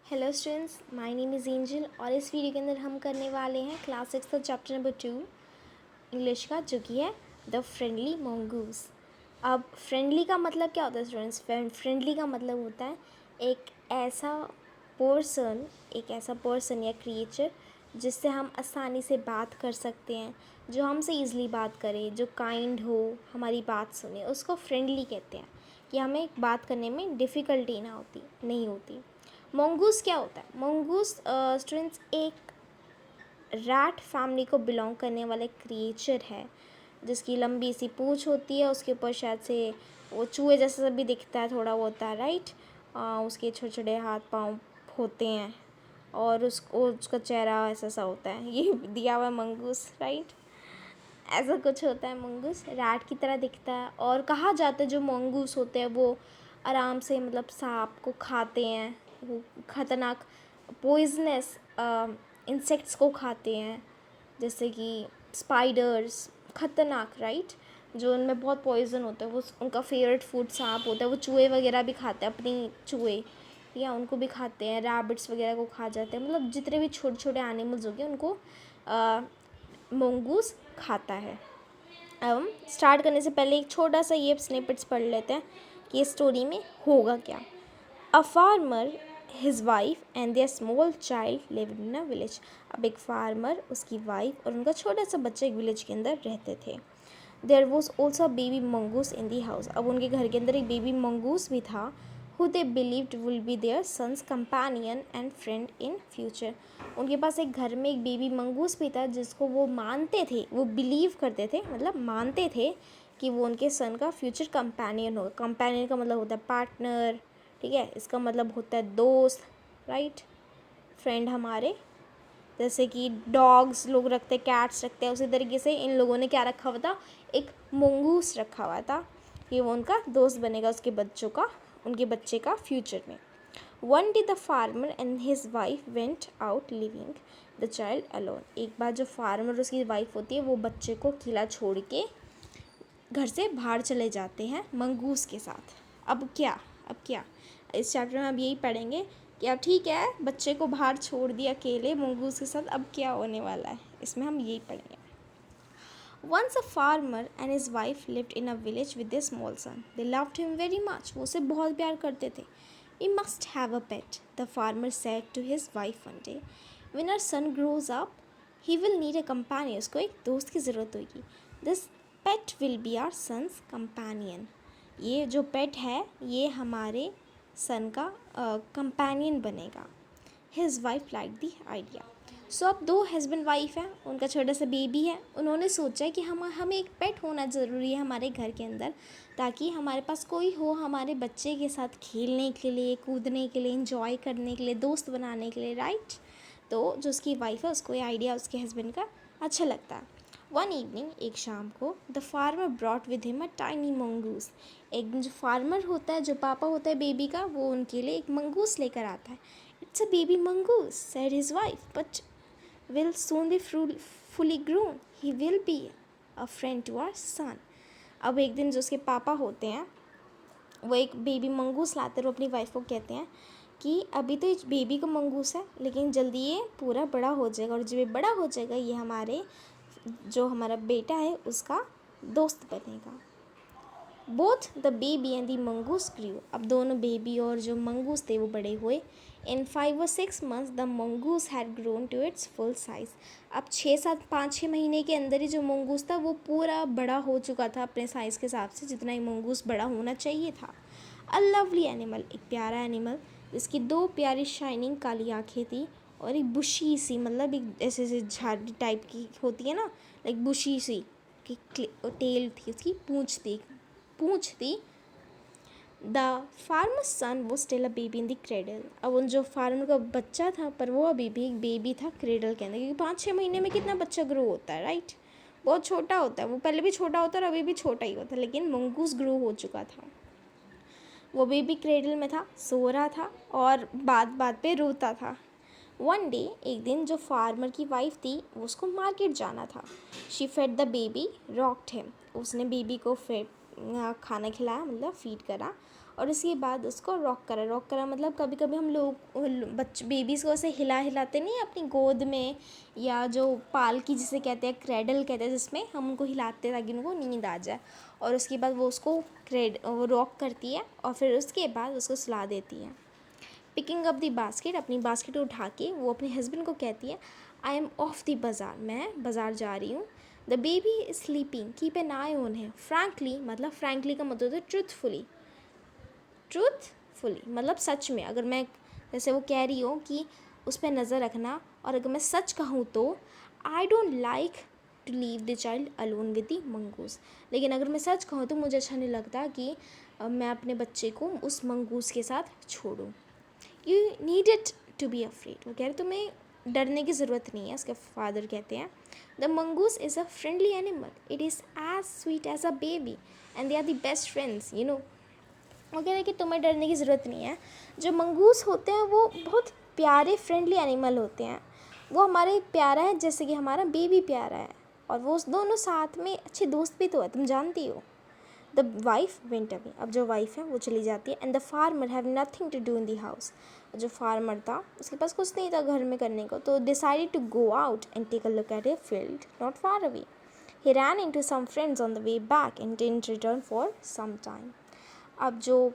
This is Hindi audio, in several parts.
Hello students, my name is angel और इस वीडियो के अंदर हम करने वाले हैं क्लास 6 का चैप्टर नंबर 2 इंग्लिश का, जो कि है द फ्रेंडली मंगूस। अब फ्रेंडली का मतलब क्या होता है स्टूडेंट्स? फ्रेंडली का मतलब होता है एक ऐसा पर्सन या क्रिएचर जिससे हम आसानी से बात कर सकते हैं, जो हमसे ईज़िली बात करे, जो काइंड हो, हमारी बात सुने, उसको फ्रेंडली कहते हैं। कि हमें बात करने में डिफ़िकल्टी नहीं होती। मंगूस क्या होता है? मंगूस स्टूडेंट्स एक रैट फैमिली को बिलोंग करने वाले क्रिएचर है, जिसकी लंबी सी पूँछ होती है। उसके ऊपर शायद से वो चूहे जैसा भी दिखता है, थोड़ा वो होता है, राइट। उसके छोटे छोटे हाथ पाँव होते हैं और उसका चेहरा ऐसा सा होता है। ये दिया हुआ है मंगूस, राइट। ऐसा कुछ होता है। मंगूस रैट की तरह दिखता है और कहा जाता है जो मंगूस होते हैं वो आराम से मतलब सांप को खाते हैं, वो खतरनाक पॉइजनस इंसेक्ट्स को खाते हैं, जैसे कि स्पाइडर्स, खतरनाक, राइट। जो उनमें बहुत पॉइजन होता है, वो उनका फेवरेट फूड सांप होता है। वो चूहे वगैरह भी खाते हैं, अपनी चूहे या उनको भी खाते हैं, रैबिट्स वगैरह को खा जाते हैं। मतलब जितने भी छोटे छोटे एनिमल्स हो गए उनको मंगूस खाता है। अब हम स्टार्ट करने से पहले एक छोटा सा ये स्निपेट्स पढ़ लेते हैं कि इस स्टोरी में होगा क्या। A farmer, his wife and their small child lived in a village. अब एक फार्मर, उसकी वाइफ और उनका छोटा सा बच्चा एक विलेज के अंदर रहते थे। There was also baby mongoose in the house. अब उनके घर के अंदर एक बेबी मंगूस भी था, who they believed will be their sons companion and friend in future. उनके पास एक घर में एक बेबी मंगूस भी था, जिसको वो मानते थे, वो बिलीव करते थे, मतलब मानते थे कि वो उनके सन का फ्यूचर कंपेनियन होगा। कंपेनियन का मतलब होता है पार्टनर, ठीक है। इसका मतलब होता है दोस्त, राइट। फ्रेंड हमारे, जैसे कि डॉग्स लोग रखते हैं, कैट्स रखते हैं, उसी तरीके से इन लोगों ने क्या रखा हुआ था? एक मंगूस रखा हुआ था कि वो उनका दोस्त बनेगा, उनके बच्चे का फ्यूचर में। One day the farmer and his wife went out living the child alone. एक बार जो फार्मर और उसकी वाइफ होती है वो बच्चे को अकेला छोड़ के घर से बाहर चले जाते हैं मंगूस के साथ। अब क्या इस चैप्टर में अब यही पढ़ेंगे कि अब ठीक है, बच्चे को बाहर छोड़ दिया अकेले मंगूस के साथ, अब क्या होने वाला है, इसमें हम यही पढ़ेंगे। Once a farmer and his wife lived in a village with their small son. They loved him very much. वो उसे बहुत प्यार करते थे. We must have a pet, the farmer said to his wife one day. When our son grows up, he will need a companion. उसको एक दोस्त की ज़रूरत होगी. This pet will be our son's companion. ये जो पेट है ये हमारे सन का कंपेनियन बनेगा. His wife liked the idea. सो अब दो हस्बैंड वाइफ हैं, उनका छोटा सा बेबी है। उन्होंने सोचा कि हमें एक पेट होना ज़रूरी है हमारे घर के अंदर, ताकि हमारे पास कोई हो हमारे बच्चे के साथ खेलने के लिए, कूदने के लिए, इंजॉय करने के लिए, दोस्त बनाने के लिए, राइट। तो जो उसकी वाइफ है उसको ये आइडिया उसके हस्बैंड का अच्छा लगता है। वन इवनिंग, एक शाम को, the farmer brought with him a tiny mongoose. एक जो फार्मर होता है, जो पापा होता है बेबी का, वो उनके लिए एक मंगूस लेकर आता है। It's a baby mongoose, said his wife, but will soon be fully grown. He will be a friend to our son. अब एक दिन जो उसके पापा होते हैं वो एक बेबी मंगूस लाते हैं और अपनी वाइफ को कहते हैं कि अभी तो ये बेबी का मंगूस है, लेकिन जल्दी ये पूरा बड़ा हो जाएगा और जब ये बड़ा हो जाएगा ये जो हमारा बेटा है उसका दोस्त बनेगा। Both the baby and the mongoose grew. अब दोनों बेबी और जो मंगूस थे वो बड़े हुए। In 5 or 6 months the mongoose had grown to its full size. अब 5-6 महीने के अंदर ही जो मंगूस था वो पूरा बड़ा हो चुका था अपने साइज़ के हिसाब से, जितना ही मंगूस बड़ा होना चाहिए था। अ लवली एनिमल, एक प्यारा एनिमल जिसकी 2 प्यारी शाइनिंग काली आँखें थी और एक बुशी सी, मतलब एक ऐसे झाड़ी टाइप की होती है ना, लाइक बुशी सी की टेल थी, उसकी पूँछ थी। द फार्मर सन वो still a baby in the cradle. अब उन जो फार्मर का बच्चा था पर वो अभी भी एक बेबी था क्रेडल के अंदर, क्योंकि 5-6 महीने में कितना बच्चा ग्रो होता है, राइट। बहुत छोटा होता है, वो पहले भी छोटा होता है और अभी भी छोटा ही होता है, लेकिन मंगूस ग्रो हो चुका था। वो बेबी क्रेडल में था, सो रहा था और बात बात पे रोता था। वन डे, एक दिन जो फार्मर की वाइफ थी उसको मार्केट जाना था। She fed the baby, rocked him. उसने बेबी को खाना खिलाया, मतलब फीड करा और उसके बाद उसको रॉक करा मतलब कभी कभी हम लोग बेबीज़ को ऐसे हिलाते नहीं अपनी गोद में, या जो पालकी जिसे कहते हैं, क्रेडल कहते हैं, जिसमें हम उनको हिलाते हैं ताकि उनको नींद आ जाए। और उसके बाद वो उसको वो रॉक करती है और फिर उसके बाद उसको सुला देती है। पिकिंग अप दी बास्केट, अपनी बास्केट उठा के वो अपने हस्बैंड को कहती है, आई एम ऑफ द बाज़ार, मैं बाज़ार जा रही हूँ। The baby is sleeping, keep an I on है। फ्रैंकली मतलब फ्रैंकली का मतलब है ट्रूथफुली, मतलब सच में। अगर मैं जैसे वो कह रही हूँ कि उस पर नज़र रखना, और अगर मैं सच कहूँ तो I don't like to leave the child alone with the mongoose. लेकिन अगर मैं सच कहूँ तो मुझे अच्छा नहीं लगता कि मैं अपने बच्चे को उस मंगूस के साथ छोड़ूँ। You need it to be afraid, वो कह रहे तुम्हें डरने की ज़रूरत नहीं है, उसके फादर कहते हैं। The mongoose is a friendly animal, it is as sweet as a baby and they are the best friends, you know. वो कह रहे हैं कि तुम्हें डरने की ज़रूरत नहीं है। जो मंगूस होते हैं वो बहुत प्यारे फ्रेंडली एनिमल होते हैं, वो हमारे प्यारा है जैसे कि हमारा बेबी प्यारा है, और वो दोनों साथ में अच्छे दोस्त भी तो है, तुम जानती हो। द वाइफ वेंट अवे, अब जो वाइफ है वो चली जाती है। And the farmer have nothing to do in the house, जो फार्मर था उसके पास कुछ नहीं था घर में करने को, तो decided to go out and take a look at a field not far away. He ran into some friends on the way back and didn't return for some time. अब जो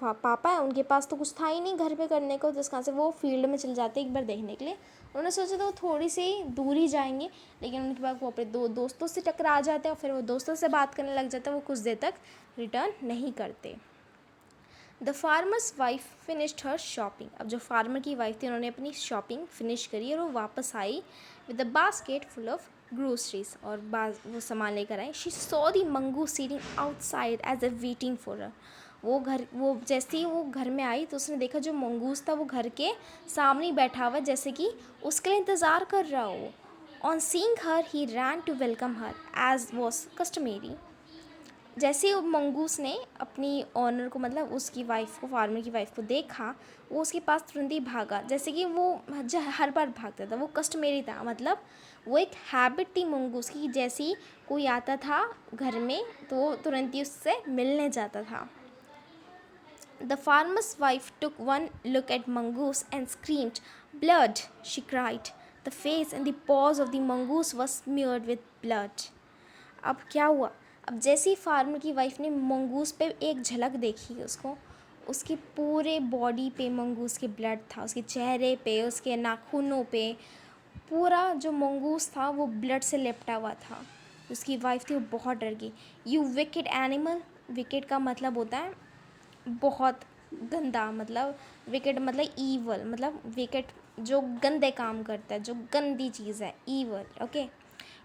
पापा है उनके पास तो कुछ था ही नहीं घर पे करने को, जिस कहाँ से वो फील्ड में चले जाते एक बार देखने के लिए। उन्होंने सोचा था वो थोड़ी सी दूर ही जाएंगे, लेकिन उनके बाद वो अपने दोस्तों से टकरा जाते हैं, और फिर वो दोस्तों से बात करने लग जाते हैं, वो कुछ देर तक रिटर्न नहीं करते। The farmer's wife finished her shopping, अब जो फार्मर की वाइफ थी उन्होंने अपनी शॉपिंग फिनिश करी और वो वापस आई with the basket full of groceries, और वो सामान लेकर आई। She saw the mongoose sitting outside as a waiting for her. वो जैसे ही वो घर में आई तो उसने देखा जो मंगूस था वो घर के सामने ही बैठा हुआ, जैसे कि उसके लिए इंतज़ार कर रहा हो। On seeing her he ran to welcome her as was customary. जैसे ही मंगूस ने अपनी ऑनर को, मतलब उसकी वाइफ को, फार्मर की वाइफ को देखा, वो उसके पास तुरंत ही भागा, जैसे कि वो हर बार भागता था, वो कस्टमरी था, मतलब वो एक हैबिट थी मंगूस की। जैसे ही कोई आता था घर में तो वो तुरंत ही उससे मिलने जाता था। The farmer's wife took one look at mongoose and screamed, "Blood!" she cried. The face and the paws of the mongoose was smeared with blood. अब क्या हुआ? अब जैसे ही फार्मर की वाइफ ने मंगूस पे एक झलक देखी उसको, उसके पूरे बॉडी पे मंगूस के ब्लड था, उसके चेहरे पे, उसके नाखूनों पे, पूरा जो मंगूस था वो ब्लड से लिपटा हुआ था। उसकी वाइफ थी वो बहुत डर गई। यू विकेड एनिमल, विकेड का मतलब होता है बहुत गंदा, मतलब विकेट मतलब ईवल, मतलब विकेट जो गंदे काम करता है, जो गंदी चीज़ है, evil. Okay,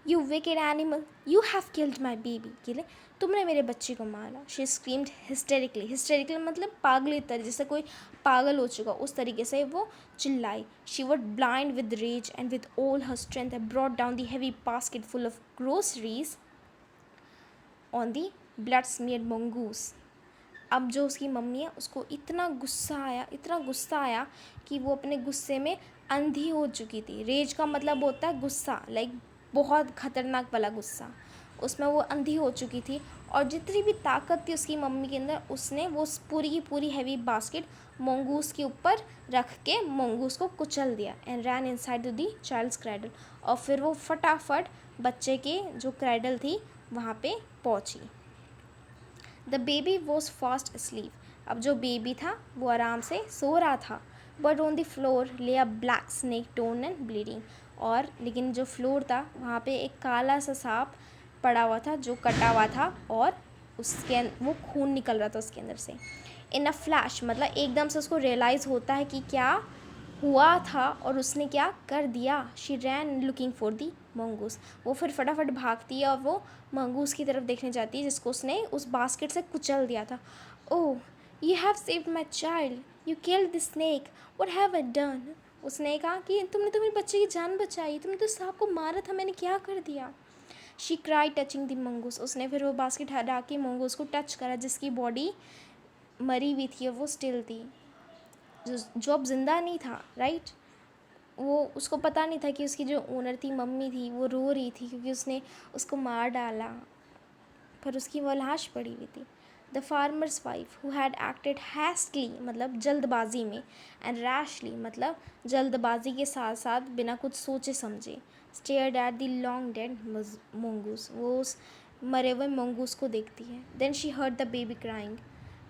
you wicked animal, you have killed my baby, किले तुमने मेरे बच्चे को मारा। शी स्क्रीम्ड हिस्टेरिकली, हिस्टेरिकली मतलब पागली तरह, जैसे कोई पागल हो चुका उस तरीके से वो चिल्लाई। She was blind with rage and with all her strength brought down the heavy basket full of groceries on the blood smeared mongoose. अब जो उसकी मम्मी है उसको इतना गुस्सा आया कि वो अपने गुस्से में अंधी हो चुकी थी। रेज का मतलब होता है गुस्सा, लाइक बहुत ख़तरनाक वाला गुस्सा। उसमें वो अंधी हो चुकी थी, और जितनी भी ताकत थी उसकी मम्मी के अंदर, उसने वो पूरी की पूरी हैवी बास्केट मंगूस के ऊपर रख के मंगूस को कुचल दिया and ran inside the child's cradle. और फिर वो फटाफट बच्चे के जो क्रेडल थी वहाँ पे पहुँची। The baby was fast asleep, अब जो बेबी था वो आराम से सो रहा था। बट ऑन द फ्लोर ले अ black snake tone and bleeding, और लेकिन जो फ्लोर था वहाँ पे एक काला सा सांप पड़ा हुआ था जो कटा हुआ था, और उसके वो खून निकल रहा था उसके अंदर से। इन अ फ्लैश मतलब एकदम से उसको रियलाइज़ होता है कि क्या हुआ था और उसने क्या कर दिया। She rain looking for the mongoose, वो फिर फटाफट भागती है और वो मंगूस की तरफ देखने जाती है जिसको उसने उस बास्केट से कुचल दिया था। Oh, you have saved my child, you killed the snake, what have I done. उसने कहा कि तुमने तो मेरे बच्चे की जान बचाई, तुमने तो सांप को मारा था, मैंने क्या कर दिया। She cry touching the mongoose, उसने फिर वो बास्केट हटा के मंगूस को टच करा जिसकी बॉडी मरी हुई थी और वो स्टिल थी, जो अब जिंदा नहीं था, राइट। वो उसको पता नहीं था कि उसकी जो ओनर थी मम्मी थी वो रो रही थी क्योंकि उसने उसको मार डाला, पर उसकी वो लाश पड़ी हुई थी। The farmer's wife who had acted hastily मतलब जल्दबाजी में, एंड रैशली मतलब जल्दबाजी के साथ साथ बिना कुछ सोचे समझे, stared at the long dead mongoose, वो उस मरे हुए मंगूस को देखती है. Then she heard the baby crying.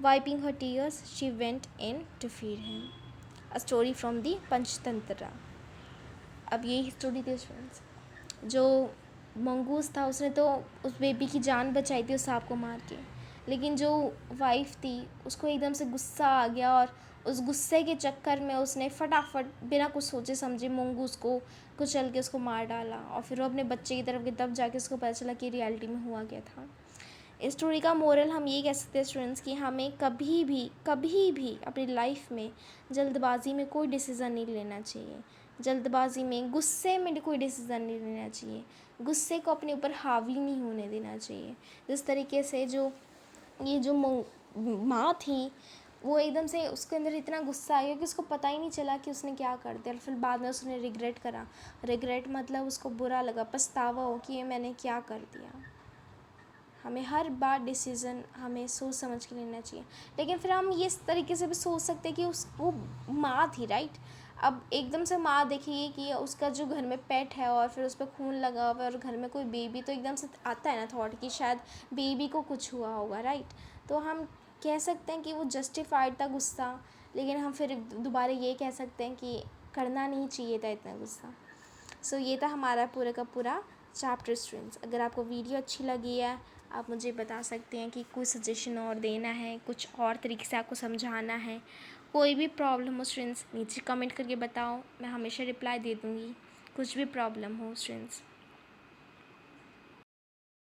Wiping her tears she went in to feed him. A story from the Panchatantra. अब यही स्टोरी थी फ्रेंड्स. जो मंगूस था उसने तो उस बेबी की जान बचाई थी उस सांप को मार के, लेकिन जो वाइफ थी उसको एकदम से गुस्सा आ गया और उस गुस्से के चक्कर में उसने फटाफट बिना कुछ सोचे समझे मंगूस को कुचल के उसको मार डाला. और फिर वो अपने बच्चे की तरफ गई, तब जाके उसको पता चला कि रियलिटी में हुआ क्या था. इस स्टोरी का मोरल हम ये कह सकते हैं स्टूडेंट्स कि हमें कभी भी अपनी लाइफ में जल्दबाजी में कोई डिसीज़न नहीं लेना चाहिए. जल्दबाजी में गुस्से में कोई डिसीज़न नहीं लेना चाहिए. गुस्से को अपने ऊपर हावी नहीं होने देना चाहिए. जिस तरीके से ये जो माँ थी वो एकदम से उसके अंदर इतना गुस्सा आ गया कि उसको पता ही नहीं चला कि उसने क्या कर दिया. और फिर बाद में उसने रिग्रेट करा. रिग्रेट मतलब उसको बुरा लगा, पछतावा हो कि ये मैंने क्या कर दिया. हमें हर बार डिसीज़न हमें सोच समझ के लेना चाहिए. लेकिन फिर हम ये इस तरीके से भी सोच सकते हैं कि वो माँ थी, राइट. अब एकदम से माँ देखेगी कि उसका जो घर में पेट है और फिर उस पर खून लगा हुआ है और घर में कोई बेबी, तो एकदम से आता है ना थॉट कि शायद बेबी को कुछ हुआ होगा, राइट. तो हम कह सकते हैं कि वो जस्टिफाइड था गुस्सा, लेकिन हम फिर दोबारा ये कह सकते हैं कि करना नहीं चाहिए था इतना गुस्सा. सो ये था हमारा पूरा का पूरा चैप्टर स्टूडेंट्स. अगर आपको वीडियो अच्छी लगी है आप मुझे बता सकते हैं कि कोई सजेशन और देना है, कुछ और तरीके से आपको समझाना है, कोई भी प्रॉब्लम हो स्टूडेंट्स नीचे कमेंट करके बताओ, मैं हमेशा रिप्लाई दे दूँगी. कुछ भी प्रॉब्लम हो स्टूडेंट्स.